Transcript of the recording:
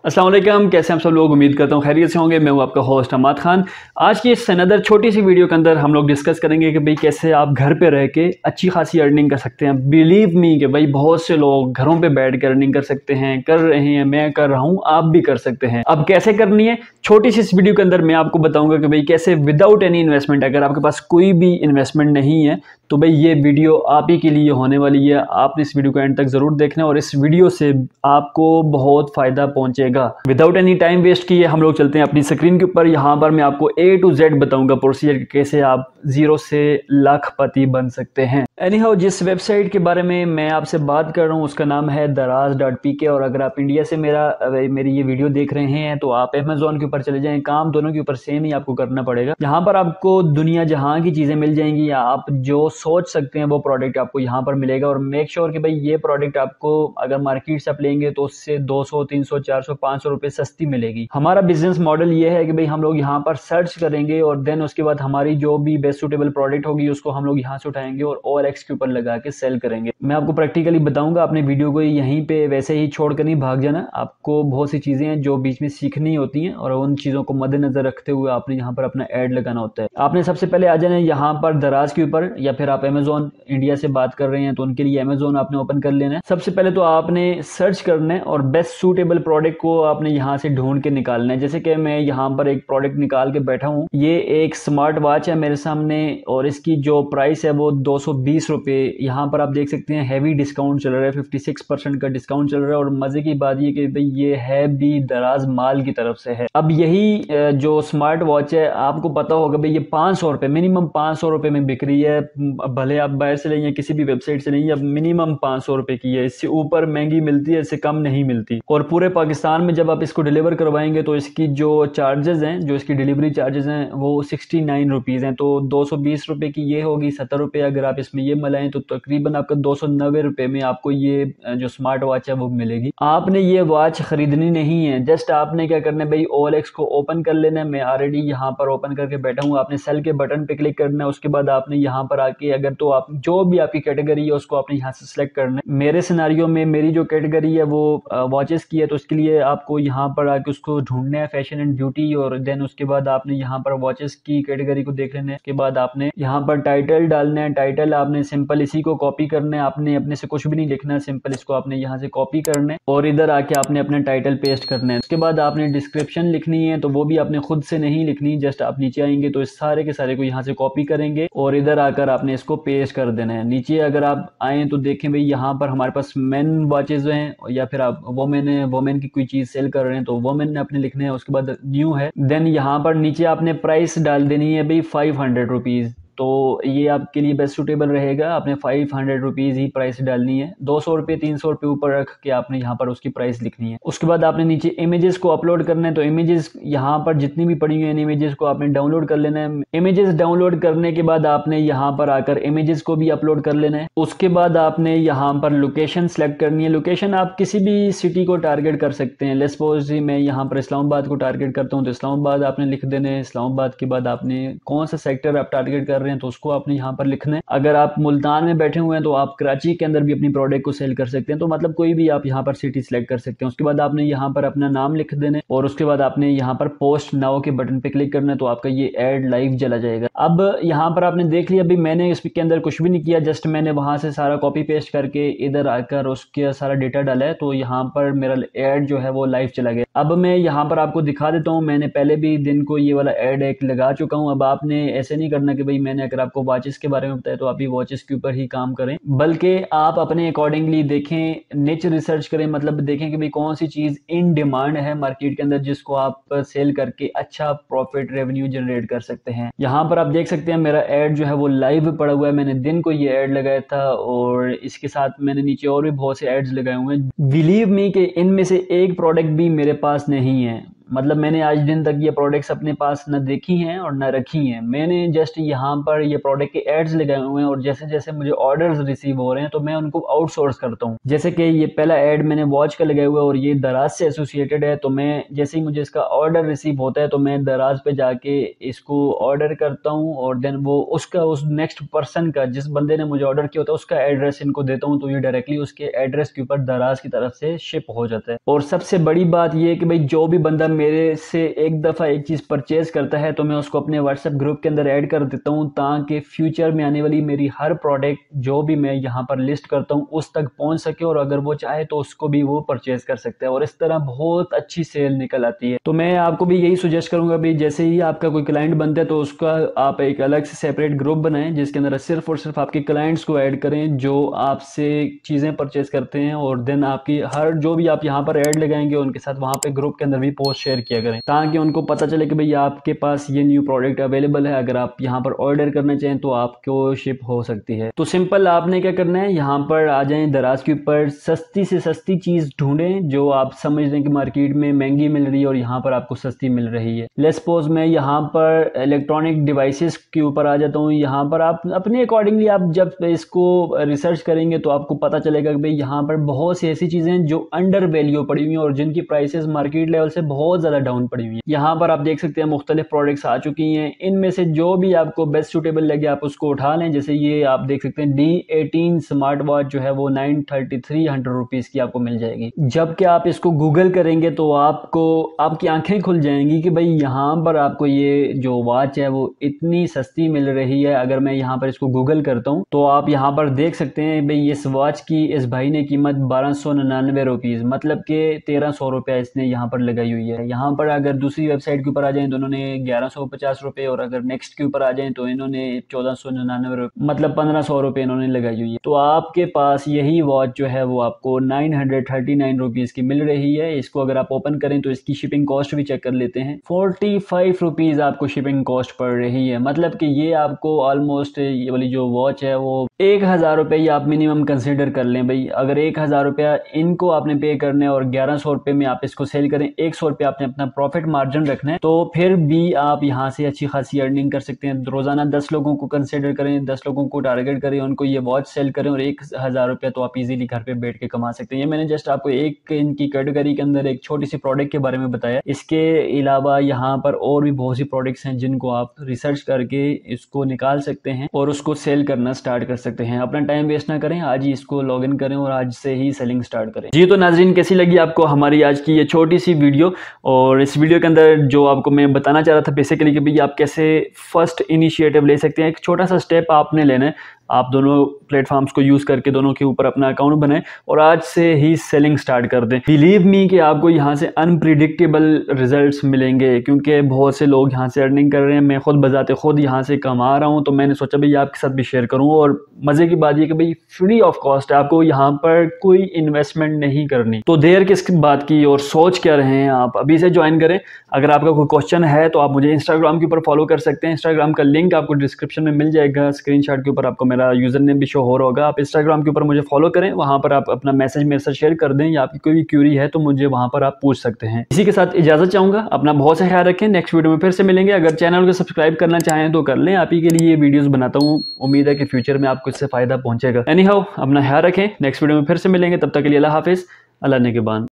अस्सलाम वालेकुम, कैसे हम सब लोग। उम्मीद करता हूँ खैरियत से होंगे। मैं हूँ आपका होस्ट अहमद खान। आज की इस अनदर छोटी सी वीडियो के अंदर हम लोग डिस्कस करेंगे कि भाई कैसे आप घर पे रह के अच्छी खासी अर्निंग कर सकते हैं। बिलीव मी कि भाई बहुत से लोग घरों पे बैठ कर अर्निंग कर सकते हैं, कर रहे हैं, मैं कर रहा हूँ, आप भी कर सकते हैं। अब कैसे करनी है, छोटी सी इस वीडियो के अंदर मैं आपको बताऊंगा कि भाई कैसे विदाउट एनी इन्वेस्टमेंट, अगर आपके पास कोई भी इन्वेस्टमेंट नहीं है तो भाई ये वीडियो आप ही के लिए होने वाली है। आपने इस वीडियो को एंड तक जरूर देखना और इस वीडियो से आपको बहुत फायदा पहुंचेगा। विदाउट एनी टाइम वेस्ट किए हम लोग चलते हैं अपनी स्क्रीन के ऊपर। यहाँ पर मैं आपको A to Z बताऊंगा प्रोसीजर कैसे आप जीरो से लाखपति बन सकते हैं। एनीहाउ, जिस वेबसाइट के बारे में मैं आपसे बात कर रहा हूँ उसका नाम है daraz.pk। और अगर आप इंडिया से मेरी ये वीडियो देख रहे हैं तो आप अमेजोन के ऊपर चले जाएं। काम दोनों के ऊपर सेम ही आपको करना पड़ेगा। यहाँ पर आपको दुनिया जहाँ की चीजें मिल जाएंगी, या आप जो सोच सकते हैं वो प्रोडक्ट आपको यहाँ पर मिलेगा। और मेक श्योर कि भाई ये प्रोडक्ट आपको अगर मार्केट से आप लेंगे तो उससे 200, 300, 400, 500 रुपए सस्ती मिलेगी। हमारा बिजनेस मॉडल ये है कि भाई हम लोग यहाँ पर सर्च करेंगे और देन उसके बाद हमारी जो भी बेस्ट सुटेबल प्रोडक्ट होगी उसको हम लोग यहाँ से उठाएंगे और OLX के ऊपर लगा के सेल करेंगे। मैं आपको प्रैक्टिकली बताऊंगा, अपने वीडियो को यहीं पे वैसे ही छोड़कर नहीं भाग जाना। आपको बहुत सी चीजें हैं जो बीच में सीखनी होती हैं और उन चीजों को मद्देनजर रखते हुए आपने यहाँ पर अपना एड लगाना होता है। आपने सबसे पहले आ जाना है यहाँ पर दराज के ऊपर, या फिर आप अमेजोन इंडिया से बात कर रहे हैं तो उनके लिए अमेजोन आपने ओपन कर लेना है। सबसे पहले तो आपने सर्च करना है और बेस्ट सूटेबल प्रोडक्ट को आपने यहाँ से ढूंढ के निकालना है। जैसे कि मैं यहाँ पर एक प्रोडक्ट निकाल के बैठा हूँ। ये एक स्मार्ट वॉच है मेरे सामने और इसकी जो प्राइस है वो 220 रुपए। यहाँ पर आप देख सकते हैं हैवी डिस्काउंट चल रहा है, 56% का डिस्काउंट चल रहा है। और मजे की बात ये कि भाई ये है भी दराज माल की तरफ से है। अब यही जो स्मार्ट वॉच है आपको पता होगा भाई ये 500 रुपए, मिनिमम 500 रुपए में बिक रही है। भले आप बाहर से लें या किसी भी वेबसाइट से लें, अब मिनिमम 500 रुपए की है। इससे ऊपर महंगी मिलती है, इससे कम नहीं मिलती। और पूरे पाकिस्तान में जब आप इसको डिलीवर करवाएंगे तो इसकी जो चार्जेस हैं, जो इसकी डिलीवरी चार्जेस हैं वो 69 रुपीज़ हैं। तो 220 रुपए की ये होगी 70 रुपए। अगर आप इसमें ये मिलाएं तो तकरीबन आपका 290 रुपए में आपको ये जो स्मार्ट वॉच है वो मिलेगी। आपने ये वॉच खरीदनी नहीं है, जस्ट आपने क्या करना है भाई OLX को ओपन कर लेना है। मैं ऑलरेडी यहाँ पर ओपन करके बैठा हूँ। आपने सेल के बटन पे क्लिक करना है। उसके बाद आपने यहाँ पर आके अगर तो आप जो भी आपकी कैटेगरी है उसको आपने यहाँ से सिलेक्ट करना है। मेरे सिनारियो में मेरी जो कैटेगरी है वो वॉचेस की है, तो उसके लिए आपको यहाँ पर आके उसको ढूंढना है, फैशन एंड ब्यूटी। और देन उसके बाद आपने यहाँ पर वॉचेस की कैटेगरी को देख लेना है। उसके बाद आपने यहाँ पर टाइटल डालना है। टाइटल आपने सिंपल इसी को कॉपी करना है। आपने अपने से कुछ भी नहीं लिखना है, सिंपल इसको आपने यहाँ से कॉपी करना है और इधर आके आपने अपना टाइटल पेस्ट करना है। उसके बाद आपने डिस्क्रिप्शन लिखनी है, तो वो भी आपने खुद से नहीं लिखनी। जस्ट आप नीचे आएंगे तो इस सारे के सारे को यहाँ से कॉपी करेंगे और इधर आकर आपने इसको पेस्ट कर देना है। नीचे अगर आप आए तो देखें भाई यहाँ पर हमारे पास मेन वॉचेज हैं, या फिर आप वोमेन की कोई चीज सेल कर रहे हैं तो वोमेन अपने लिखने है। उसके बाद न्यू है। देन यहाँ पर नीचे आपने प्राइस डाल देनी है भाई 500 रुपीज। तो ये आपके लिए बेस्ट सुटेबल रहेगा। आपने 500 रुपीज ही प्राइस डालनी है। 200 रुपये 300 रुपये ऊपर रख के आपने यहाँ पर उसकी प्राइस लिखनी है। उसके बाद आपने नीचे इमेजेस को अपलोड करना है। तो इमेजेस यहाँ पर जितनी भी पड़ी हुई हैं इमेजेस को आपने डाउनलोड कर लेना है। इमेजेस डाउनलोड करने के बाद आपने यहाँ पर आकर इमेजेस को भी अपलोड कर लेना है। उसके बाद आपने यहाँ पर लोकेशन सेलेक्ट करनी है। लोकेशन आप किसी भी सिटी को टारगेट कर सकते हैं। लेट्स सपोज मैं यहाँ पर इस्लामाबाद को टारगेट करता हूँ तो इस्लामाबाद आपने लिख देना है। इस्लामाबाद के बाद आपने कौन सा सेक्टर आप टारगेट कर रहे हैं तो उसको आपने यहाँ पर लिखना है। अगर आप मुल्तान में बैठे हुए हैं तो आप कराची के अंदर भी अपनी प्रोडक्ट को सेल कर सकते हैं। तो मतलब कोई भी आप यहाँ पर सिटी सिलेक्ट कर सकते हैं। उसके बाद आपने यहाँ पर अपना नाम लिख देना है और उसके बाद आपने यहाँ पर पोस्ट नाउ के बटन पे क्लिक करना है, तो आपका ये एड लाइव चला जाएगा। अब यहाँ पर आपने देख लिया, अभी मैंने इसके अंदर कुछ भी नहीं किया, जस्ट मैंने वहां से सारा कॉपी पेस्ट करके इधर आकर उसके सारा डेटा डाला है। तो यहाँ पर मेरा एड जो है वो लाइव चला गया। अब मैं यहाँ पर आपको दिखा देता हूँ। मैंने पहले भी दिन को ये वाला एड एक लगा चुका हूँ। अब आपने ऐसे नहीं करना कि भाई मैंने अगर आपको वॉचेस के बारे में बताया तो आप भी वॉचेस के ऊपर ही काम करें, बल्कि आप अपने अकॉर्डिंगली देखें, निच रिसर्च करें। मतलब देखें कि भाई कौन सी चीज इन डिमांड है मार्केट के अंदर जिसको आप सेल करके अच्छा प्रॉफिट रेवेन्यू जनरेट कर सकते हैं। यहाँ पर आप देख सकते हैं मेरा एड जो है वो लाइव पड़ा हुआ है। मैंने दिन को ये एड लगाया था और इसके साथ मैंने नीचे और भी बहुत से एड्स लगाए हुए हैं। बिलीव मी कि इनमें से एक प्रोडक्ट भी मेरे पास नहीं है। मतलब मैंने आज दिन तक ये प्रोडक्ट्स अपने पास न देखी हैं और न रखी हैं। मैंने जस्ट यहाँ पर ये प्रोडक्ट के एड्स लगाए हुए हैं और जैसे जैसे मुझे ऑर्डर्स रिसीव हो रहे हैं तो मैं उनको आउटसोर्स करता हूँ। जैसे कि ये पहला एड मैंने वॉच का लगाया हुआ है और ये दराज से एसोसिएटेड है, तो मैं जैसे ही मुझे इसका ऑर्डर रिसीव होता है तो मैं दराज पे जाके इसको ऑर्डर करता हूँ और देन वो उसका उस नेक्स्ट पर्सन का, जिस बंदे ने मुझे ऑर्डर किया होता है, उसका एड्रेस इनको देता हूँ, तो ये डायरेक्टली उसके एड्रेस के ऊपर दराज की तरफ से शिप हो जाता है। और सबसे बड़ी बात ये है कि भाई जो भी बंदा मेरे से एक दफ़ा एक चीज़ परचेज करता है तो मैं उसको अपने व्हाट्सएप ग्रुप के अंदर ऐड कर देता हूँ, ताकि फ्यूचर में आने वाली मेरी हर प्रोडक्ट जो भी मैं यहाँ पर लिस्ट करता हूँ उस तक पहुँच सके और अगर वो चाहे तो उसको भी वो परचेज कर सकता है और इस तरह बहुत अच्छी सेल निकल आती है। तो मैं आपको भी यही सजेस्ट करूंगा भाई, जैसे ही आपका कोई क्लाइंट बनता है तो उसका आप एक अलग से सेपरेट ग्रुप बनाएं जिसके अंदर सिर्फ और सिर्फ आपके क्लाइंट्स को ऐड करें जो आपसे चीज़ें परचेज करते हैं और देन आपकी हर जो भी आप यहाँ पर ऐड लगाएंगे उनके साथ वहाँ पे ग्रुप के अंदर भी पोस्ट शेयर किया करें, ताकि उनको पता चले कि भाई आपके पास ये न्यू प्रोडक्ट अवेलेबल है, अगर आप यहाँ पर ऑर्डर करना चाहें तो आपको शिप हो सकती है। तो सिंपल आपने क्या करना है, यहाँ पर आ जाएं दराज के ऊपर, सस्ती से सस्ती चीज़ ढूंढें जो आप समझ लें कि मार्केट में महंगी मिल रही है और यहाँ पर आपको सस्ती मिल रही है। लेट्स सपोज मैं यहाँ पर इलेक्ट्रॉनिक डिवाइसेस के ऊपर आ जाता हूँ। यहाँ पर आप अपने अकॉर्डिंगली आप जब इसको रिसर्च करेंगे तो आपको पता चलेगा कि भाई यहाँ पर बहुत सी ऐसी चीज़ें जो अंडर वैल्यू पड़ी हुई हैं और जिनकी प्राइसेस मार्केट लेवल से बहुत ज़्यादा डाउन पड़ी हुई है। यहाँ पर आप देख सकते हैं मुख्तलिफ प्रोडक्ट्स आ चुकी हैं, इनमें से जो भी आपको बेस्ट सूटेबल लगे आप उसको उठा लें। जैसे ये आप देख सकते हैं D18 स्मार्ट वॉच जो है वो 933 रुपीज़ की आपको मिल जाएगी। जबकि आप इसको गूगल करेंगे तो आपको आपकी आंखें खुल जाएंगी कि भाई यहाँ पर आपको ये जो वॉच है वो इतनी सस्ती मिल रही है। अगर मैं यहाँ पर इसको गूगल करता हूँ तो आप यहाँ पर देख सकते हैं भाई इस वॉच की इस भाई ने कीमत 1299 रुपीज़, मतलब कि 1300 रुपया इसने यहाँ पर लगाई हुई है। यहाँ पर अगर दूसरी वेबसाइट के ऊपर आ जाए तो उन्होंने 1150 रुपये और अगर नेक्स्ट के ऊपर आ जाए तो इन्होंने 1499 मतलब 1500 रुपये इन्होंने लगाई हुई है। तो आपके पास यही वॉच जो है वो आपको 939 रुपीज़ की मिल रही है। इसको अगर आप ओपन करें तो इसकी शिपिंग कॉस्ट भी चेक कर लेते हैं, 45 रुपीज़ आपको शिपिंग कॉस्ट पड़ रही है। मतलब कि ये आपको ऑलमोस्ट ये वाली जो वॉच है वो 1000 रुपये आप मिनिमम कंसिडर कर लें भाई। अगर 1000 रुपया इनको आपने पे करना है और 1100 रुपये में आप इसको सेल करें, 100 रुपये आपने अपना प्रॉफिट मार्जिन रखना है, तो फिर भी आप यहाँ से अच्छी खासी अर्निंग कर सकते हैं। रोजाना 10 लोगों को कंसिडर करें, 10 लोगों को टारगेट करें, उनको ये वॉच सेल करें और 1000 रुपया तो आप इजीली घर पे बैठ के कमा सकते हैं। ये मैंने जस्ट आपको एक इनकी कैटेगरी के अंदर एक छोटी सी प्रोडक्ट के बारे में बताया। इसके अलावा यहाँ पर और भी बहुत सी प्रोडक्ट्स हैं जिनको आप रिसर्च करके इसको निकाल सकते हैं और उसको सेल करना स्टार्ट कर सकते हैं। अपना टाइम वेस्ट ना करें, आज ही इसको लॉग इन करें और आज से ही सेलिंग स्टार्ट करें। जी तो नाजरीन, कैसी लगी आपको हमारी आज की ये छोटी सी वीडियो? और इस वीडियो के अंदर जो आपको मैं बताना चाह रहा था बेसिकली कि भाई आप कैसे फर्स्ट इनिशिएटिव ले सकते हैं। एक छोटा सा स्टेप आपने लेना है, आप दोनों प्लेटफॉर्म्स को यूज़ करके दोनों के ऊपर अपना अकाउंट बनाएं और आज से ही सेलिंग स्टार्ट कर दें। बिलीव मी कि आपको यहाँ से अनप्रिडिक्टेबल रिजल्ट्स मिलेंगे, क्योंकि बहुत से लोग यहाँ से अर्निंग कर रहे हैं। मैं खुद बजाते खुद यहाँ से कमा रहा हूँ, तो मैंने सोचा भाई आपके साथ भी शेयर करूँ। और मज़े की बात ये कि भाई फ्री ऑफ कॉस्ट है, आपको यहाँ पर कोई इन्वेस्टमेंट नहीं करनी। तो देर किस बात की और सोच क्या रहे हैं, आप अभी से ज्वाइन करें। अगर आपका कोई क्वेश्चन है तो आप मुझे इंस्टाग्राम के ऊपर फॉलो कर सकते हैं। इंस्टाग्राम का लिंक आपको डिस्क्रिप्शन में मिल जाएगा, स्क्रीनशॉट के ऊपर आपको मेरा यूजर नेम भी शो हो रहा होगा। आप इंस्टाग्राम के ऊपर मुझे फॉलो करें, वहां पर आप अपना मैसेज मेरे साथ शेयर कर दें या आपकी कोई भी क्यूरी है तो मुझे वहां पर आप पूछ सकते हैं। इसी के साथ इजाजत चाहूंगा, अपना बहुत सा ख्याल रखें। नेक्स्ट वीडियो में फिर से मिलेंगे। अगर चैनल को सब्सक्राइब करना चाहें तो कर लें, आप ही के लिए ये वीडियोस बनाता हूँ। उम्मीद है कि फ्यूचर में आपको इससे फायदा पहुंचेगा। एनी हाउ, अपना ख्याल रखें। नेक्स्ट वीडियो में फिर से मिलेंगे, तब तक के लिए अल्लाह हाफिज, अल्लाह निगहबान।